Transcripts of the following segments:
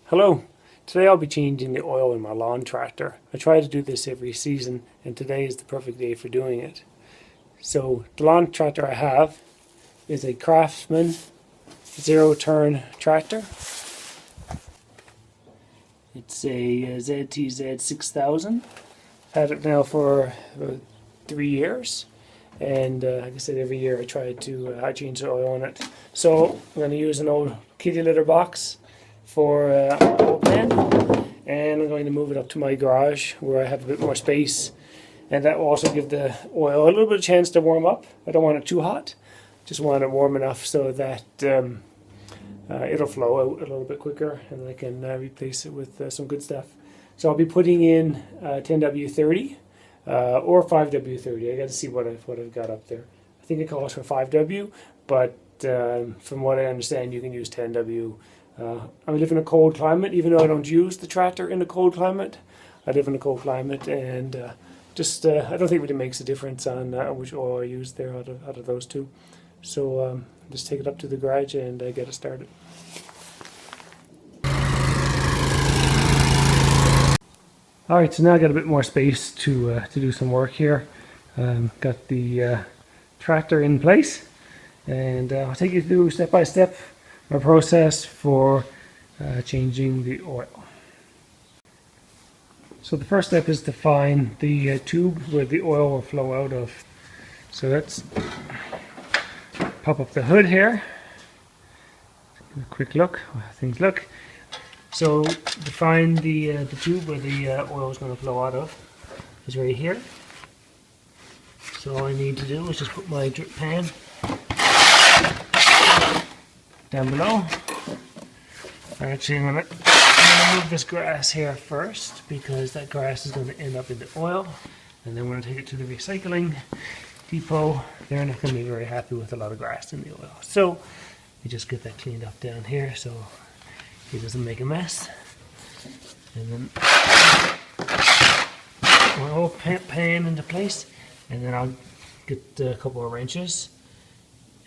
Hello, today I'll be changing the oil in my lawn tractor. I try to do this every season and today is the perfect day for doing it. So the lawn tractor I have is a Craftsman zero-turn tractor. It's a ZTZ 6000. I've had it now for 3 years, and like I said, every year I try to change the oil on it. So I'm going to use an old kitty litter box for oil pan, and I'm going to move it up to my garage where I have a bit more space, and that will also give the oil a little bit of chance to warm up. I don't want it too hot, just want it warm enough so that it'll flow out a little bit quicker, and I can replace it with some good stuff. So I'll be putting in 10W30 or 5W30. I got to see what I've got up there. I think it calls for 5W, but from what I understand, you can use 10W. I live in a cold climate, even though I don't use the tractor in a cold climate. I live in a cold climate, and I don't think it really makes a difference on which oil I use there out of those two. So just take it up to the garage and get it started. Alright, so now I got a bit more space to do some work here. Got the tractor in place, and I'll take you through step by step my process for changing the oil. So the first step is to find the tube where the oil will flow out of. So let's pop up the hood here. Give a quick look how things look. So to find the tube where the oil is going to flow out of is right here. So all I need to do is just put my drip pan down below. Actually, I'm going to move this grass here first, because that grass is going to end up in the oil, and then we're going to take it to the recycling depot. They're not going to be very happy with a lot of grass in the oil. So you just get that cleaned up down here so it doesn't make a mess. And then my oil pan into place, and then I'll get a couple of wrenches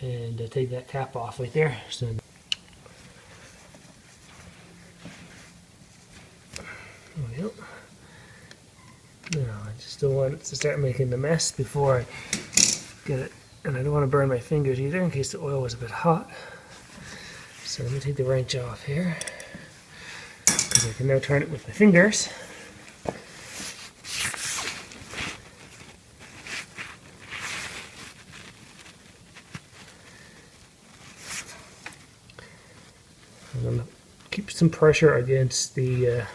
and take that cap off right there. So there we go. Now I just don't want it to start making the mess before I get it, and I don't want to burn my fingers either in case the oil was a bit hot. So let me take the wrench off here, because I can now turn it with my fingers. I'm going to keep some pressure against the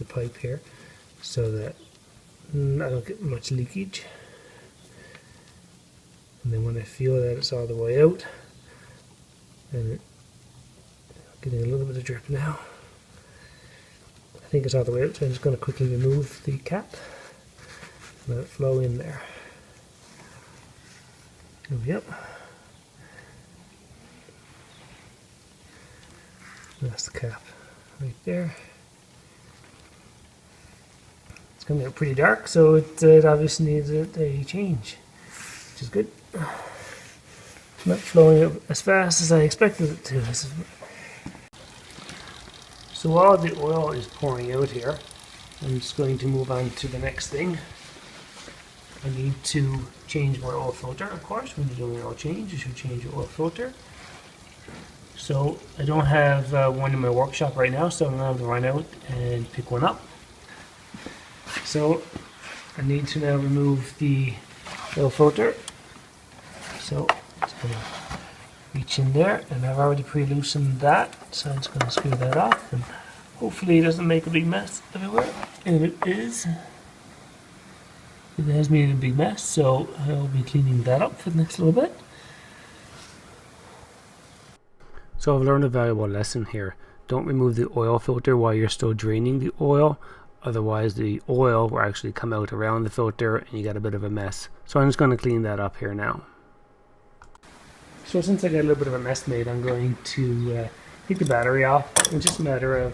pipe here, so that I don't get much leakage. And then when I feel that it's all the way out, and it's getting a little bit of drip now, I think it's all the way out, so I'm just going to quickly remove the cap and let it flow in there. Yep. That's the cap right there. It's coming out pretty dark, so it obviously needs a change, which is good. Not flowing out as fast as I expected it to. So while the oil is pouring out here, I'm just going to move on to the next thing. I need to change my oil filter, of course. When you're doing an oil change, you should change your oil filter. So I don't have one in my workshop right now, so I'm going to have to run out and pick one up. So I need to now remove the oil filter. So I'm just going to reach in there, and I've already pre-loosened that, so I'm just going to screw that off, and hopefully it doesn't make a big mess everywhere. And it is. It has made a big mess, so I'll be cleaning that up for the next little bit. So I've learned a valuable lesson here. Don't remove the oil filter while you're still draining the oil, otherwise the oil will actually come out around the filter and you got a bit of a mess. So I'm just going to clean that up here now. So since I got a little bit of a mess made, I'm going to take the battery off. It's just a matter of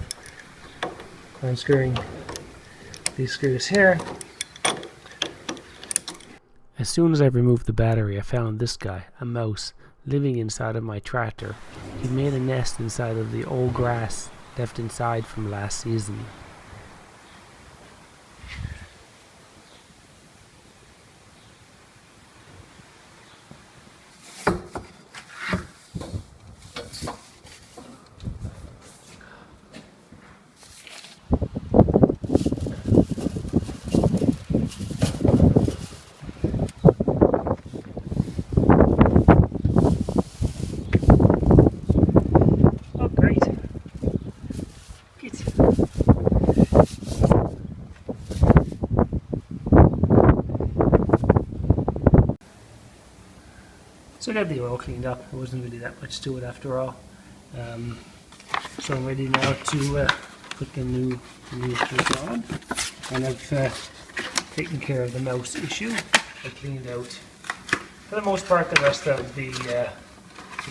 unscrewing these screws here As soon as I removed the battery, I found this guy, a mouse, living inside of my tractor. He made a nest inside of the old grass left inside from last season. So I got the oil cleaned up. There wasn't really that much to it after all. So I'm ready now to put the new filter on. And I've taken care of the mouse issue. I cleaned out, for the most part, the rest of the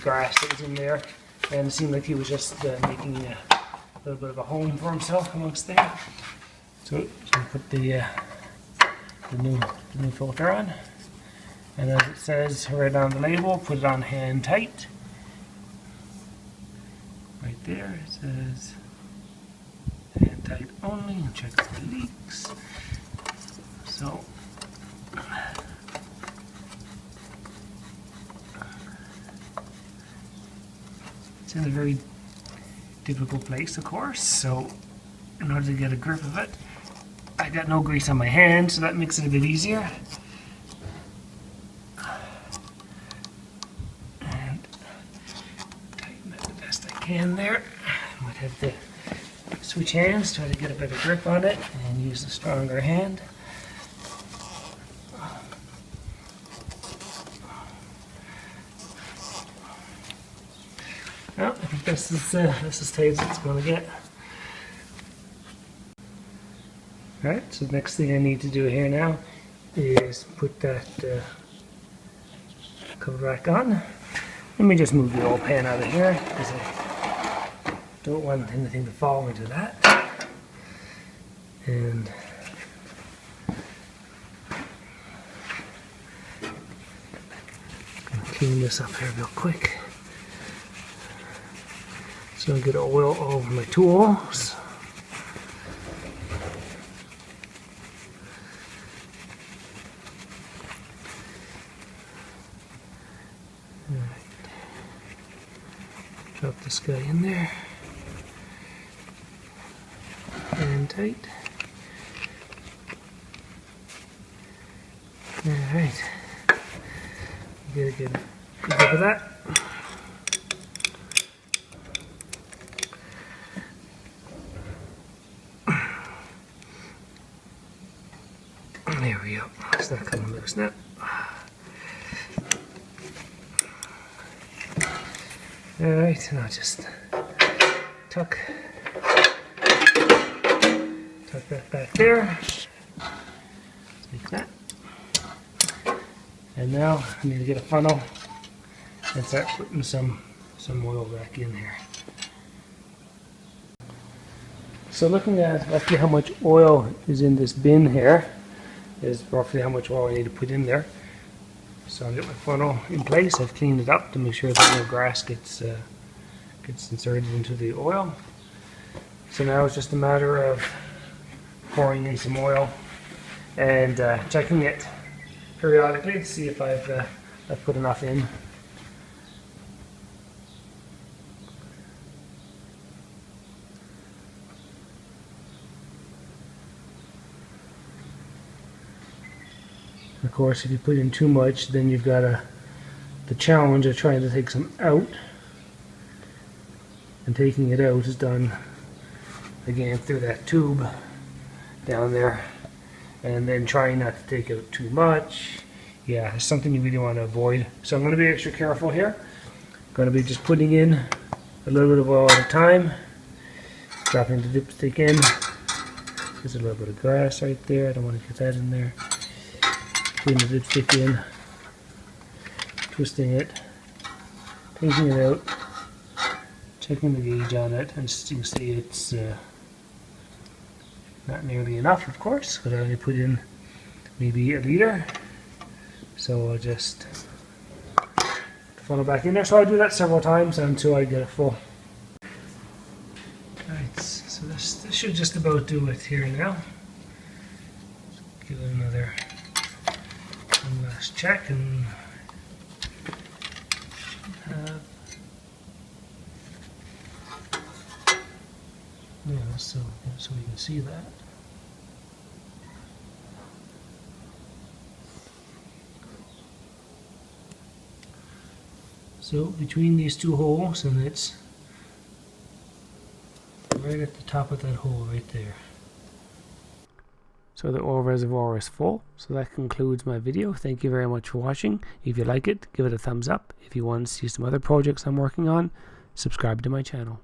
grass that was in there. And it seemed like he was just making a little bit of a home for himself amongst there. So I put the new filter on. And as it says right on the label, put it on hand tight. Right there it says hand tight only, and check for leaks. So it's in a very difficult place, of course, so in order to get a grip of it, I got no grease on my hand, so that makes it a bit easier. Hand there. I might have to switch hands, try to get a better grip on it and use the stronger hand. Well, I think this is as tight as it's going to get. Alright, so the next thing I need to do here now is put that cover back on. Let me just move the oil pan out of here because I don't want anything to fall into that. And I'm going to clean this up here real quick so I get oil all over my tools. Drop this guy in there. And tight. Alright. Get a good grip of that. There we go. It's not coming loose now. Alright, and I'll just tuck that back there. Like that. And now I need to get a funnel and start putting some oil back in here. So looking at roughly how much oil is in this bin here is roughly how much oil I need to put in there. So I'll get my funnel in place. I've cleaned it up to make sure that no grass gets inserted into the oil. So now it's just a matter of pouring in some oil and checking it periodically to see if I've put enough in. Of course, if you put in too much, then you've got the challenge of trying to take some out. And taking it out is done again through that tube down there. And then trying not to take out too much. Yeah, it's something you really want to avoid. So I'm going to be extra careful here. I'm going to be just putting in a little bit of oil at a time. Dropping the dipstick in. There's a little bit of grass right there. I don't want to get that in there. Putting the dipstick in, twisting it, taking it out, checking the gauge on it, and you can see it's not nearly enough, of course, because I only put in maybe a liter. So I'll just funnel back in there. So I'll do that several times until I get it full. Right, so this should just about do it here now. Give it another one last check and have, yeah, so we can see that. So between these two holes, and it's right at the top of that hole right there. So the oil reservoir is full. So that concludes my video. Thank you very much for watching. If you like it, give it a thumbs up. If you want to see some other projects I'm working on, subscribe to my channel.